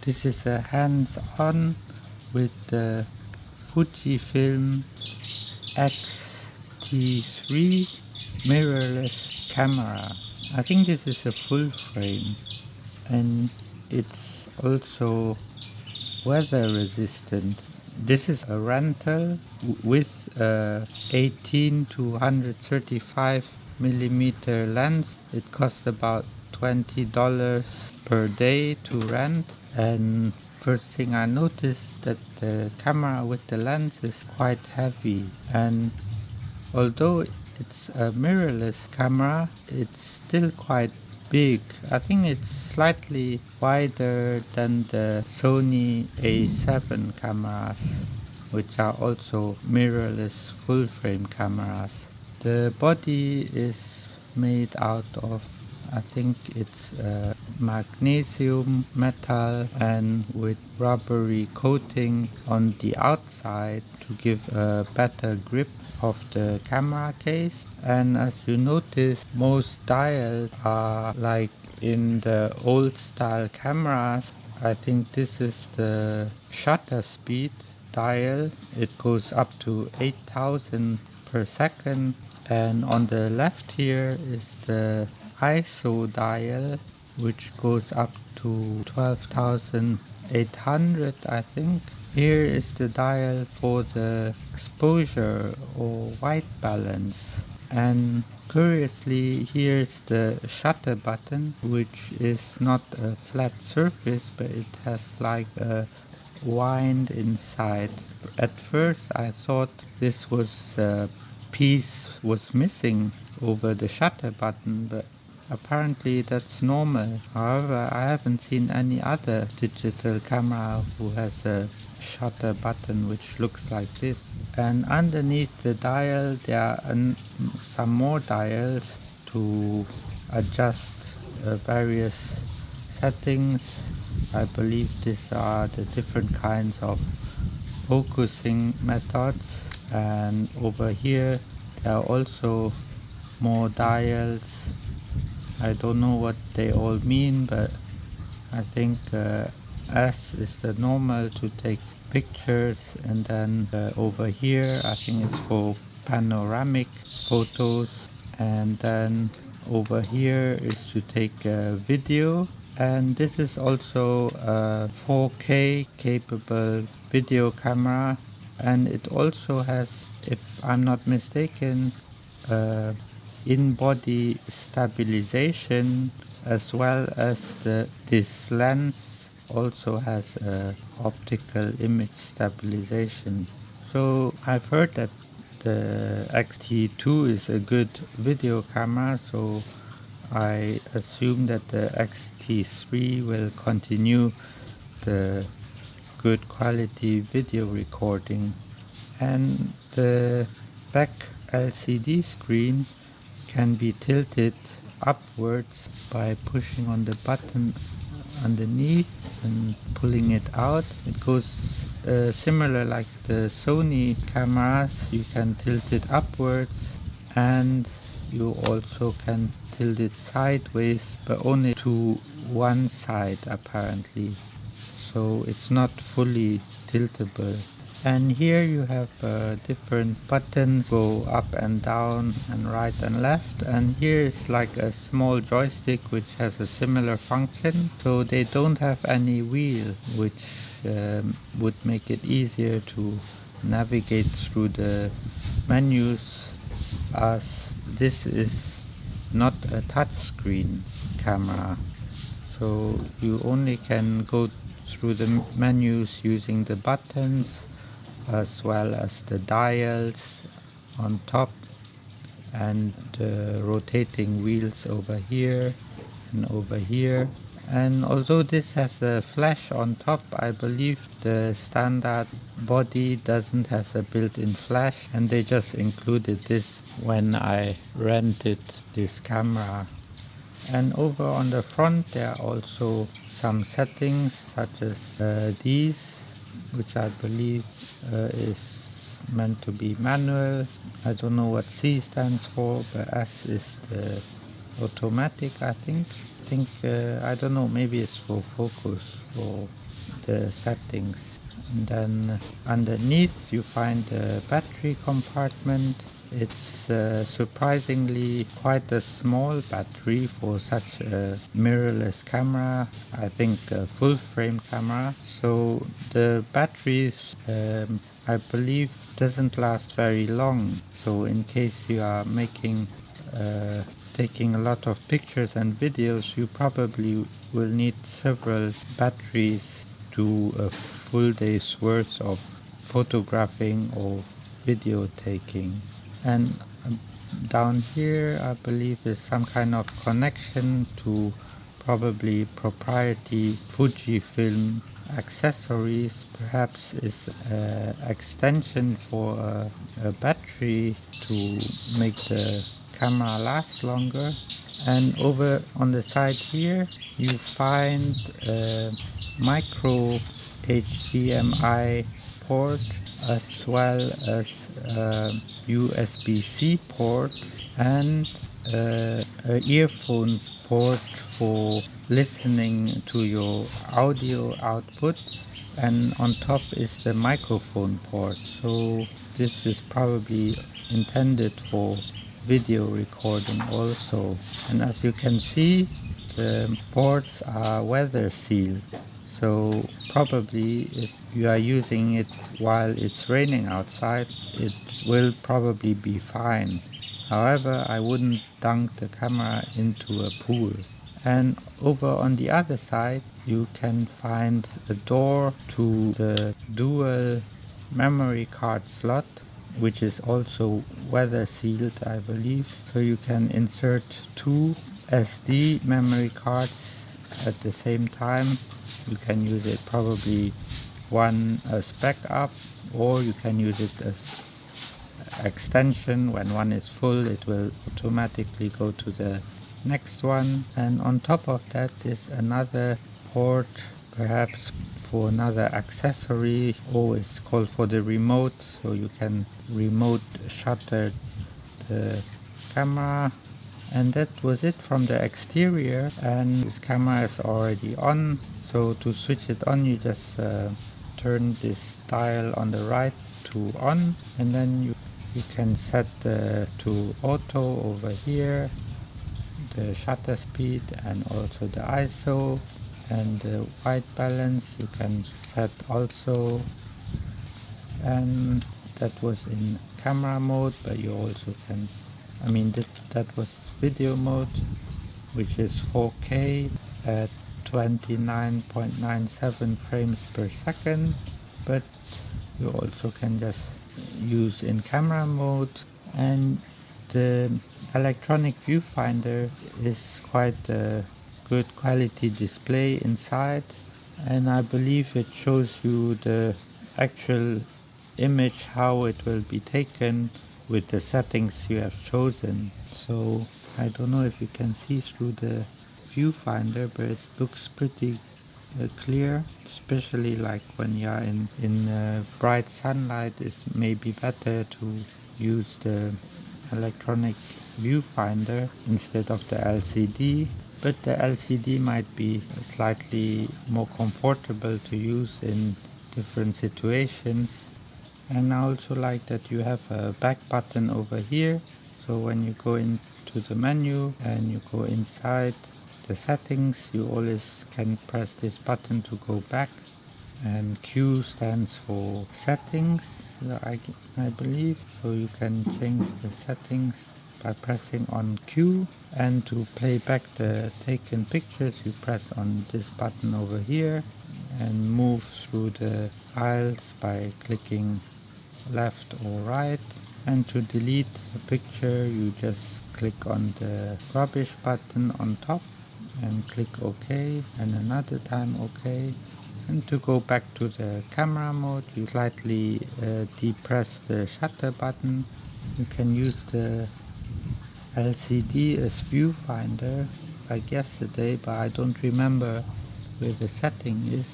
This is a hands-on with the Fujifilm XT-3 mirrorless camera. I think this is a full frame and it's also weather resistant. This is a rental with a 18 to 135 millimeter lens. It costs about $20 per day to rent, and first thing I noticed that the camera with the lens is quite heavy, and although it's a mirrorless camera, it's still quite big. I think it's slightly wider than the Sony A7 cameras, which are also mirrorless full frame cameras. The body is made out of, I think it's magnesium metal and with rubbery coating on the outside to give a better grip of the camera case. And as you notice, most dials are like in the old style cameras. I think this is the shutter speed dial. It goes up to 8,000 per second, and on the left here is the ISO dial, which goes up to 12,800, I think. Here is the dial for the exposure or white balance, and curiously here's the shutter button, which is not a flat surface but it has like a wind inside. At first I thought this was a piece was missing over the shutter button, but apparently that's normal. However, I haven't seen any other digital camera who has a shutter button which looks like this. And underneath the dial there are some more dials to adjust various settings. I believe these are the different kinds of focusing methods, and over here there are also more dials. I don't know what they all mean, but I think S is the normal to take pictures, and then over here I think it's for panoramic photos, and then over here is to take video. And this is also a 4K capable video camera, and it also has, if I'm not mistaken, in-body stabilization, as well as this lens also has optical image stabilization. So I've heard that the XT2 is a good video camera, so I assume that the XT3 will continue the good quality video recording. And the back LCD screen can be tilted upwards by pushing on the button underneath and pulling it out. It goes similar like the Sony cameras. You can tilt it upwards, and you also can tilt it sideways, but only to one side apparently, so it's not fully tiltable. And here you have different buttons, go up and down and right and left, and here is like a small joystick which has a similar function. So they don't have any wheel, which would make it easier to navigate through the menus, as this is not a touchscreen camera, so you only can go through the menus using the buttons as well as the dials on top, and rotating wheels over here and over here. And although this has a flash on top, I believe the standard body doesn't have a built-in flash, and they just included this when I rented this camera. And over on the front there are also some settings, such as these, which I believe is meant to be manual. I don't know what C stands for, but S is the automatic, I think. I don't know, maybe it's for focus or the settings. And then underneath you find the battery compartment. It's surprisingly quite a small battery for such a mirrorless camera, I think a full frame camera. So the batteries, I believe, doesn't last very long. So in case you are taking a lot of pictures and videos, you probably will need several batteries to a full day's worth of photographing or video taking. And down here I believe is some kind of connection to probably proprietary Fujifilm accessories. Perhaps is extension for a battery to make the camera last longer. And over on the side here you find a micro HDMI port as well as a USB-C port and an earphone port for listening to your audio output, and on top is the microphone port. So this is probably intended for video recording also. And as you can see, the ports are weather sealed, so probably if you are using it while it's raining outside, it will probably be fine. However, I wouldn't dunk the camera into a pool. And over on the other side you can find a door to the dual memory card slot, which is also weather sealed, I believe. So you can insert two SD memory cards at the same time. You can use it probably one as backup, or you can use it as extension. When one is full, it will automatically go to the next one. And on top of that is another port, perhaps for another accessory, or it's called for the remote, so you can remote shutter the camera. And that was it from the exterior, and this camera is already on. So to switch it on, you just turn this dial on the right to on, and then you can set to auto over here, the shutter speed and also the ISO, and the white balance you can set also. And that was in camera mode, but you also can, that was video mode, which is 4K at 29.97 frames per second, but you also can just use in camera mode. And the electronic viewfinder is quite a good quality display inside, and I believe it shows you the actual image, how it will be taken with the settings you have chosen. So I don't know if you can see through the viewfinder, but it looks pretty clear, especially like when you are in bright sunlight. It's maybe better to use the electronic viewfinder instead of the LCD, but the LCD might be slightly more comfortable to use in different situations. And I also like that you have a back button over here, so when you go into the menu and you go inside the settings, you always can press this button to go back. And Q stands for settings, I believe, so you can change the settings by pressing on Q. And to play back the taken pictures, you press on this button over here and move through the files by clicking left or right. And to delete a picture, you just click on the rubbish button on top and click OK, and another time OK. And to go back to the camera mode, you slightly depress the shutter button. You can use the LCD as viewfinder like yesterday, but I don't remember where the setting is.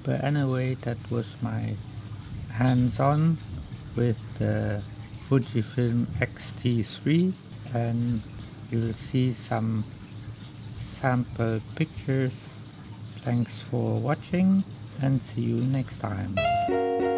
But anyway, that was my hands-on with the Fujifilm XT-3, and you'll see some sample pictures. Thanks for watching and see you next time.